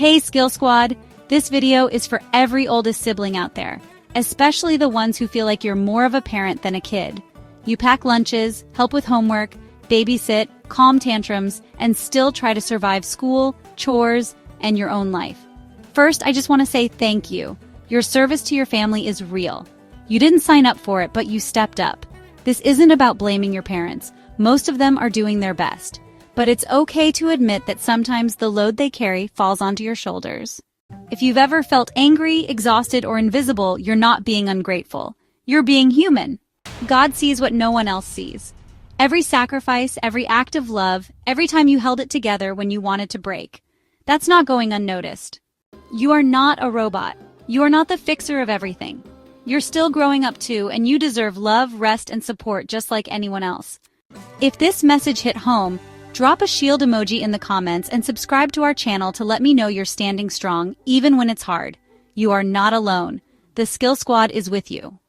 Hey Skill Squad! This video is for every oldest sibling out there, especially the ones who feel like you're more of a parent than a kid. You pack lunches, help with homework, babysit, calm tantrums, and still try to survive school, chores, and your own life. First, I just want to say thank you. Your service to your family is real. You didn't sign up for it, but you stepped up. This isn't about blaming your parents. Most of them are doing their best. But it's okay to admit that sometimes the load they carry falls onto your shoulders. If you've ever felt angry, exhausted, or invisible, you're not being ungrateful. You're being human. God sees what no one else sees. Every sacrifice, every act of love, every time you held it together when you wanted to break. That's not going unnoticed. You are not a robot. You are not the fixer of everything. You're still growing up too, and you deserve love, rest, and support just like anyone else. If this message hit home, drop a shield emoji in the comments and subscribe to our channel to let me know you're standing strong, even when it's hard. You are not alone. The Skill Squad is with you.